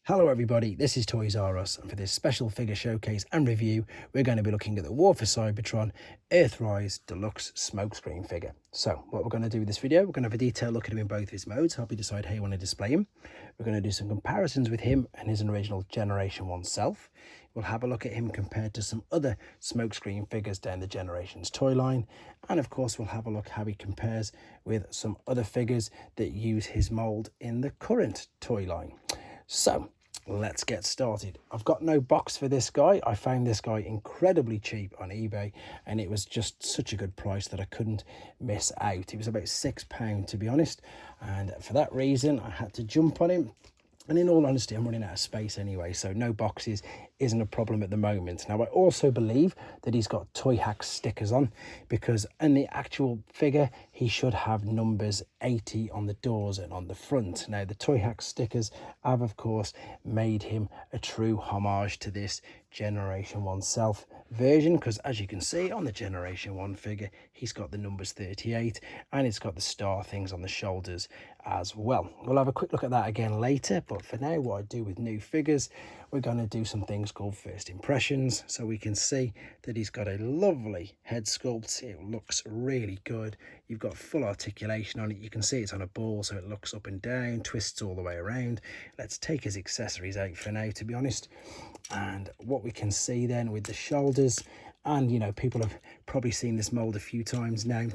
Hello everybody, this is Toys R Us, and for this special figure showcase and review, we're going to be looking at the War for Cybertron Earthrise Deluxe Smokescreen figure. So what we're going to do with this video, we're going to have a detailed look at him in both of his modes, help you decide how you want to display him. We're going to do some comparisons with him and his original Generation 1 self. We'll have a look at him compared to some other Smokescreen figures down the Generations toy line. And of course, we'll have a look how he compares with some other figures that use his mold in the current toy line. So let's get started. I've got no box for this guy. I found this guy incredibly cheap on eBay, and it was just such a good price that I couldn't miss out. It was about £6 to be honest, and for that reason I had to jump on him. And in all honesty, I'm running out of space anyway, so no boxes isn't a problem at the moment. Now, I also believe that he's got Toy Hack stickers on, because in the actual figure, he should have numbers 80 on the doors and on the front. Now, the Toy Hack stickers have, of course, made him a true homage to this Generation 1 self version, because as you can see on the Generation 1 figure, he's got the numbers 38 and it's got the star things on the shoulders as well. We'll have a quick look at that again later, but for now, what I do with new figures, we're going to do some things called first impressions. So we can see that he's got a lovely head sculpt. It looks really good. You've got full articulation on it. You can see it's on a ball, so it looks up and down, twists all the way around. Let's take his accessories out for now, to be honest. And what we can see then with the shoulders, and you know, people have probably seen this mold a few times now.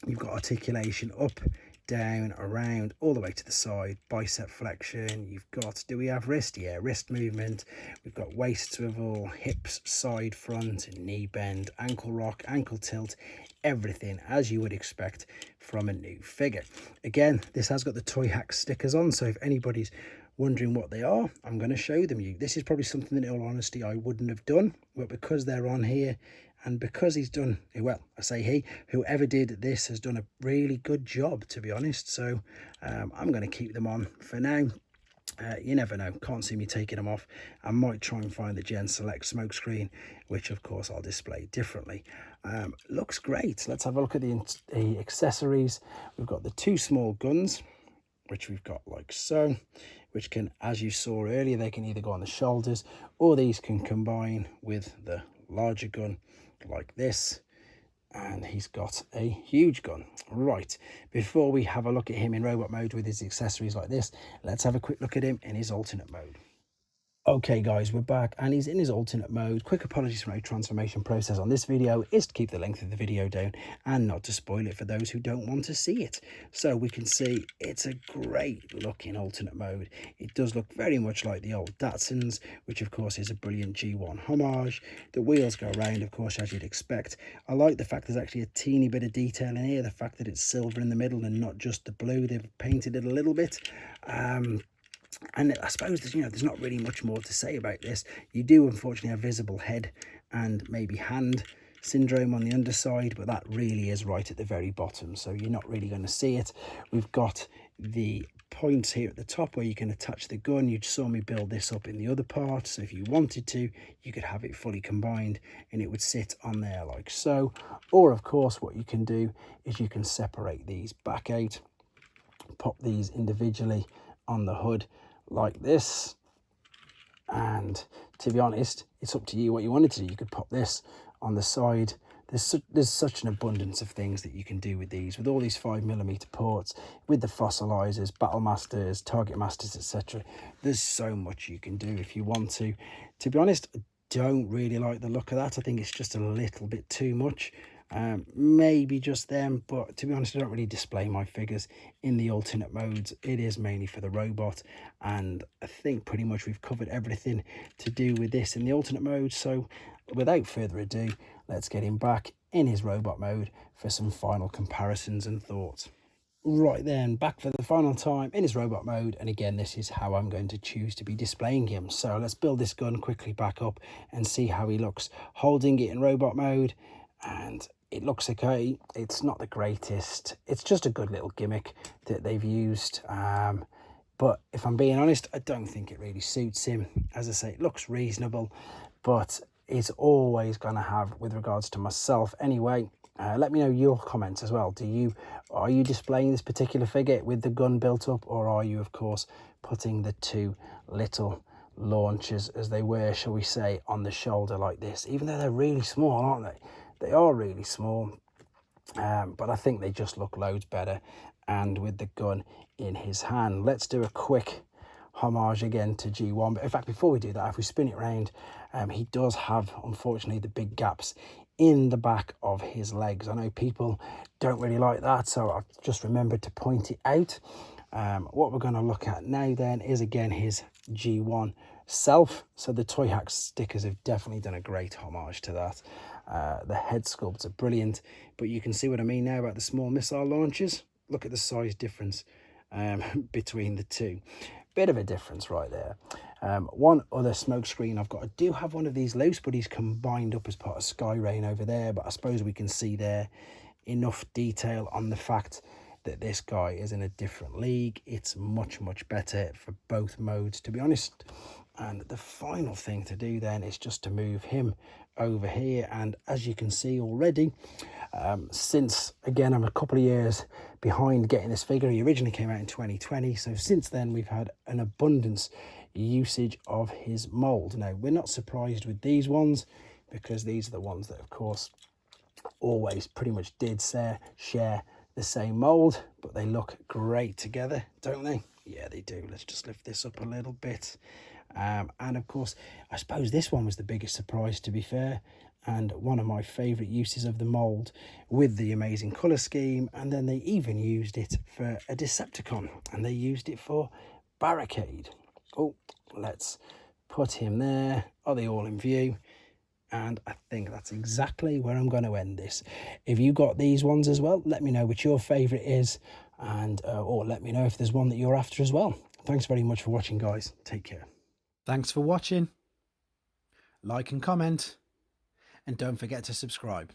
You've got articulation up, down, around, all the way to the side, bicep flexion. You've got, do we have wrist? Yeah, wrist movement. We've got waist swivel, hips, side, front, knee bend, ankle rock, ankle tilt, everything as you would expect from a new figure. Again, this has got the Toy Hack stickers on, so if anybody's wondering what they are, I'm going to show them you. This is probably something that in all honesty I wouldn't have done, but because they're on here, and because he's done, well, I say he, whoever did this has done a really good job, to be honest. So I'm going to keep them on for now. You never know, can't see me taking them off. I might try and find the Gen Select Smokescreen, which of course I'll display differently. Looks great. Let's have a look at the accessories. We've got the two small guns, which we've got like so, which can, as you saw earlier, they can either go on the shoulders, or these can combine with the larger gun like this. And he's got a huge gun. Right, before we have a look at him in robot mode with his accessories like this, let's have a quick look at him in his alternate mode. Okay guys, we're back and he's in his alternate mode. Quick apologies for my transformation process on this video is to keep the length of the video down and not to spoil it for those who don't want to see it. So we can see it's a great looking alternate mode. It does look very much like the old Datsuns, which of course is a brilliant G1 homage. The wheels go around, of course, as you'd expect. I like the fact there's actually a teeny bit of detail in here, the fact that it's silver in the middle and not just the blue. They've painted it a little bit. And I suppose there's, there's not really much more to say about this. You do unfortunately have visible head and maybe hand syndrome on the underside, but that really is right at the very bottom, so you're not really going to see it. We've got the points here at the top where you can attach the gun. You saw me build this up in the other part, so if you wanted to, you could have it fully combined and it would sit on there like so. Or of course, what you can do is you can separate these back out, pop these individually on the hood like this, and to be honest, it's up to you what you wanted to do. You could pop this on the side. There's such an abundance of things that you can do with these, with all these 5mm ports, with the fossilizers, battle masters, target masters, etc. There's so much you can do if you want to. To be honest, I don't really like the look of that. I think it's just a little bit too much. Maybe just them, but to be honest, I don't really display my figures in the alternate modes. It is mainly for the robot, and I think pretty much we've covered everything to do with this in the alternate mode. So without further ado, let's get him back in his robot mode for some final comparisons and thoughts. Right then, back for the final time in his robot mode, and again, this is how I'm going to choose to be displaying him. So let's build this gun quickly back up and see how he looks holding it in robot mode. And it looks okay. It's not the greatest. It's just a good little gimmick that they've used. But if I'm being honest, I don't think it really suits him. As I say, it looks reasonable, but it's always going to have, with regards to myself anyway, Let me know your comments as well. Are you displaying this particular figure with the gun built up, or are you, of course, putting the two little launchers, as they were, shall we say, on the shoulder like this? Even though they're really small, aren't they? They are really small, but I think they just look loads better, and with the gun in his hand. Let's do a quick homage again to G1. But in fact, before we do that, if we spin it around, he does have, unfortunately, the big gaps in the back of his legs. I know people don't really like that, so I've just remembered to point it out. What we're going to look at now then is again his G1 self. So the Toy Hack stickers have definitely done a great homage to that. The head sculpts are brilliant, but you can see what I mean now about the small missile launchers. Look at the size difference between the two. Bit of a difference right there. One other smoke screen I've got, I do have one of these loose, but he's combined up as part of Sky Rain over there. But I suppose we can see there enough detail on the fact that this guy is in a different league. It's much better for both modes, to be honest. And the final thing to do then is just to move him over here. And as you can see already, since, again, I'm a couple of years behind getting this figure. He originally came out in 2020, so since then we've had an abundance usage of his mold. Now, we're not surprised with these ones, because these are the ones that, of course, always pretty much did share the same mold, but they look great together, don't they? Yeah, they do. Let's just lift this up a little bit. And of course, I suppose this one was the biggest surprise, to be fair, and one of my favourite uses of the mould, with the amazing colour scheme. And then they even used it for a Decepticon, and they used it for Barricade. Oh, let's put him there. Are they all in view? And I think that's exactly where I'm going to end this. If you got these ones as well, let me know which your favourite is, and or let me know if there's one that you're after as well. Thanks very much for watching, guys. Take care. Thanks for watching. Like and comment, and don't forget to subscribe.